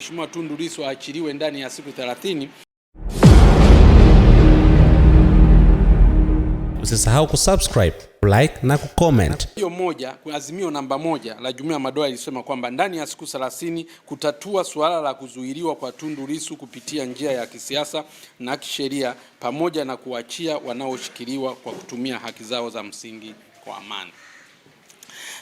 Mheshimiwa Tundu Lissu aachiliwe ndani ya siku 30. Usisahau kusubscribe, like na kucomment. Hiyo moja, azimio namba 1 la Jumuiya ya Madola ilisema kwamba ndani ya siku 30 kutatua suala la kuzuiliwa kwa Tundu Lissu kupitia njia ya kisiasa na kisheria pamoja na kuachia wanaoshikiliwa kwa kutumia haki zao za msingi kwa amani.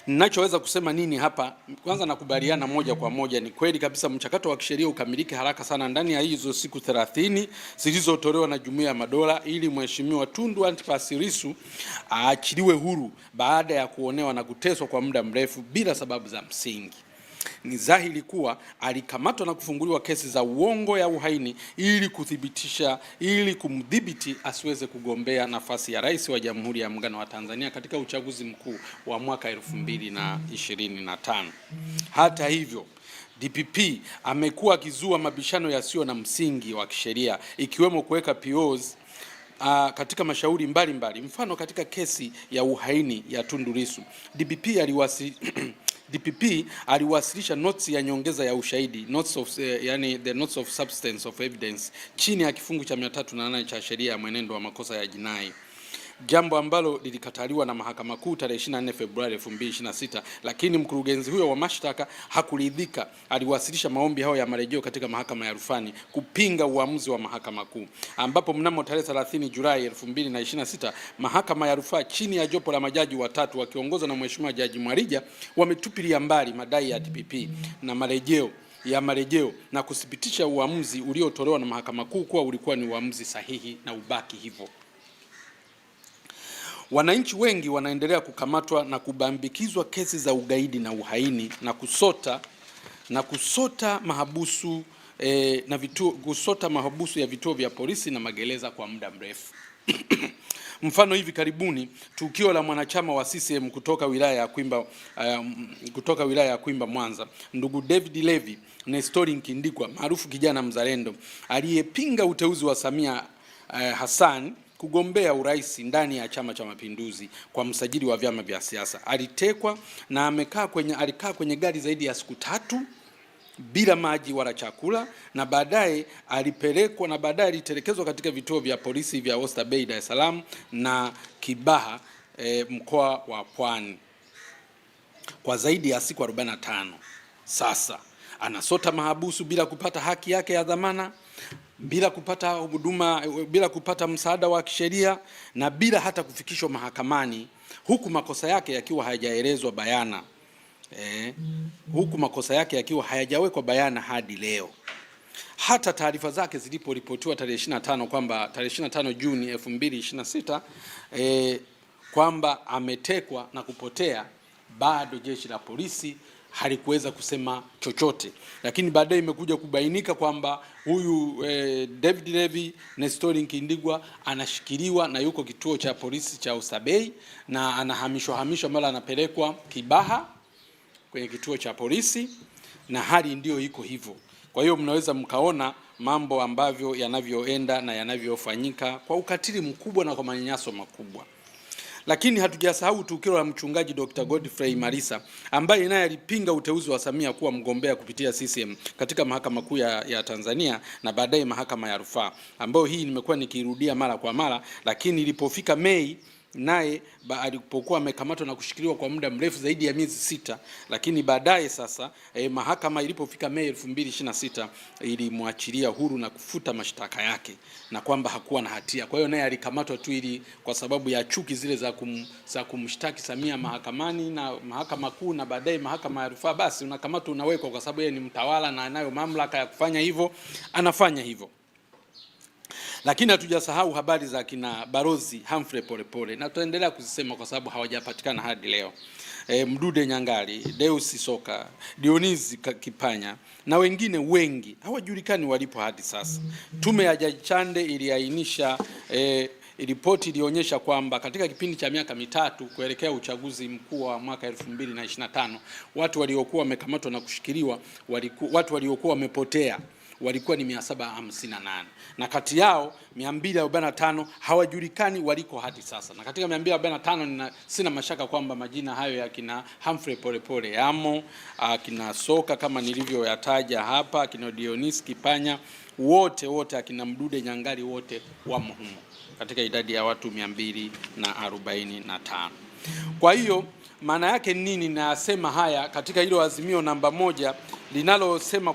Ninachoweza kusema nini hapa? Kwanza nakubaliana moja kwa moja, ni kweli kabisa mchakato wa kisheria ukamilike haraka sana ndani ya hizo siku 30 zilizotolewa na Jumuiya ya Madola ili Mheshimiwa Tundu Antipas Lissu aachiliwe huru baada ya kuonewa na kuteswa kwa muda mrefu bila sababu za msingi. Ni dhahiri kuwa alikamatwa na kufunguliwa kesi za uongo ya uhaini ili kumdhibiti asiweze kugombea nafasi ya rais wa Jamhuri ya Muungano wa Tanzania katika uchaguzi mkuu wa mwaka 2025. Hata hivyo, DPP amekuwa akizua mabishano yasiyo na msingi wa kisheria ikiwemo kuweka POs katika mashauri mbalimbali. Mfano, katika kesi ya uhaini ya Tundu Lissu, DPP aliwasilisha notes ya nyongeza ya ushahidi, the notes of substance of evidence chini ya kifungu cha 308 cha sheria ya mwenendo wa makosa ya jinai, jambo ambalo lilikataliwa na Mahakama Kuu tarehe 24 Februari 2026, lakini mkurugenzi huyo wa mashtaka hakuridhika. Aliwasilisha maombi hayo ya marejeo katika Mahakama ya Rufani kupinga uamuzi wa Mahakama Kuu, ambapo mnamo tarehe 30 Julai 2026 Mahakama ya Rufaa chini ya jopo la majaji watatu wakiongozwa na Mheshimiwa Jaji Mwarija wametupilia mbali madai ya DPP na marejeo na kuthibitisha uamuzi uliotolewa na Mahakama Kuu kuwa ulikuwa ni uamuzi sahihi na ubaki hivyo. Wananchi wengi wanaendelea kukamatwa na kubambikizwa kesi za ugaidi na uhaini na kusota mahabusu ya vituo vya polisi na magereza kwa muda mrefu. Mfano, hivi karibuni tukio la mwanachama wa CCM kutoka wilaya ya Kwimba Mwanza, ndugu David Levy Nestori Nkindikwa maarufu kijana mzalendo aliyepinga uteuzi wa Samia Hassan kugombea urais ndani ya Chama cha Mapinduzi kwa msajili wa vyama vya siasa. Alitekwa na alikaa kwenye gari zaidi ya siku 3 bila maji wala chakula, na baadaye alitelekezwa katika vituo vya polisi vya Oyster Bay, Dar es Salaam na Kibaha mkoa wa Pwani kwa zaidi ya siku 45. Sasa anasota mahabusu bila kupata haki yake ya dhamana, bila kupata huduma, bila kupata msaada wa kisheria na bila hata kufikishwa mahakamani, huku makosa yake yakiwa hayajaelezwa bayana, huku makosa yake yakiwa hayajawekwa bayana hadi leo. Hata taarifa zake ziliporipotiwa tarehe 25 Juni 2026 kwamba ametekwa na kupotea, bado jeshi la polisi halikuweza kusema chochote, lakini baadaye imekuja kubainika kwamba huyu David Levy Nestori Nkindikwa anashikiliwa na yuko kituo cha polisi cha Oyster Bay na anahamishwa mara anapelekwa Kibaha kwenye kituo cha polisi, na hali ndio iko hivyo. Kwa hiyo mnaweza mkaona mambo ambavyo yanavyoenda na yanavyofanyika kwa ukatili mkubwa na kwa manyanyaso makubwa. Lakini hatujasahau tukio la mchungaji Dr. Godfrey Malisa ambaye naye alipinga uteuzi wa Samia kuwa mgombea kupitia CCM katika Mahakama Kuu ya Tanzania na baadaye Mahakama ya Rufaa, ambayo hii nimekuwa nikirudia mara kwa mara, lakini ilipofika Mei naye alipokuwa amekamatwa na kushikiliwa kwa muda mrefu zaidi ya miezi 6, lakini baadaye sasa mahakama ilipofika Mei 2026 ilimwachilia huru na kufuta mashtaka yake na kwamba hakuwa na hatia. Kwa hiyo naye alikamatwa tu ili kwa sababu ya chuki zile za kumshtaki Samia mahakamani na Mahakama Kuu na baadaye Mahakama ya Rufaa, basi unakamatwa unawekwa kwa sababu yeye ni mtawala na anayo mamlaka ya kufanya hivyo, anafanya hivyo. Lakini hatujasahau habari za kina Barozi Humphrey Polepole na tutaendelea kuzisema kwa sababu hawajapatikana hadi leo. Mdude Nyangali, Deus Soka, Dionizi Kipanya na wengine wengi hawajulikani walipo hadi sasa. Tume ya Jaji Chande iliainisha ripoti ilionyesha kwamba katika kipindi cha miaka 3 kuelekea uchaguzi mkuu wa mwaka 2025 watu waliokuwa wamekamatwa na kushikiliwa watu waliokuwa wamepotea walikuwa ni 758 na kati yao 245 hawajulikani waliko hadi sasa. Na katika 245 sina mashaka kwamba majina hayo ya kina Humphrey Polepole yamo, kina Soka kama nilivyoyataja hapa, kina Dionis Kipanya, wote akina Mdude Nyangali wote wamo humo katika idadi ya watu 245. Kwa hiyo maana yake nini? Nasema haya katika hilo azimio namba 1 linalosema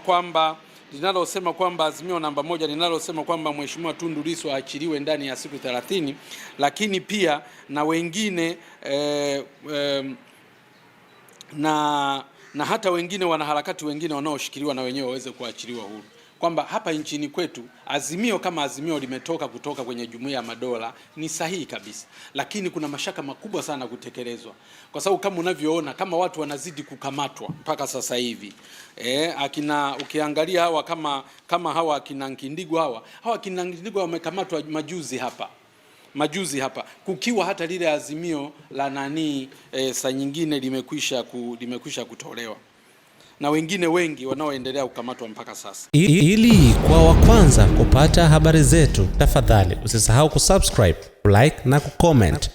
kwamba azimio namba 1 linalosema kwamba Mheshimiwa Tundu Lissu aachiliwe ndani ya siku 30, lakini pia na wengine na hata wengine wanaharakati wengine wanaoshikiliwa na wenyewe waweze kuachiliwa huru, kwamba hapa nchini kwetu azimio kama azimio limetoka kutoka kwenye Jumuiya ya Madola ni sahihi kabisa, lakini kuna mashaka makubwa sana kutekelezwa, kwa sababu kama unavyoona kama watu wanazidi kukamatwa mpaka sasa hivi ukiangalia hawa kama hawa akina Nkindigo akina Nkindigo wamekamatwa majuzi hapa kukiwa hata lile azimio la saa nyingine limekwisha kutolewa, na wengine wengi wanaoendelea kukamatwa mpaka sasa. Ili kwa wa kwanza kupata habari zetu, tafadhali usisahau kusubscribe, like na kucomment.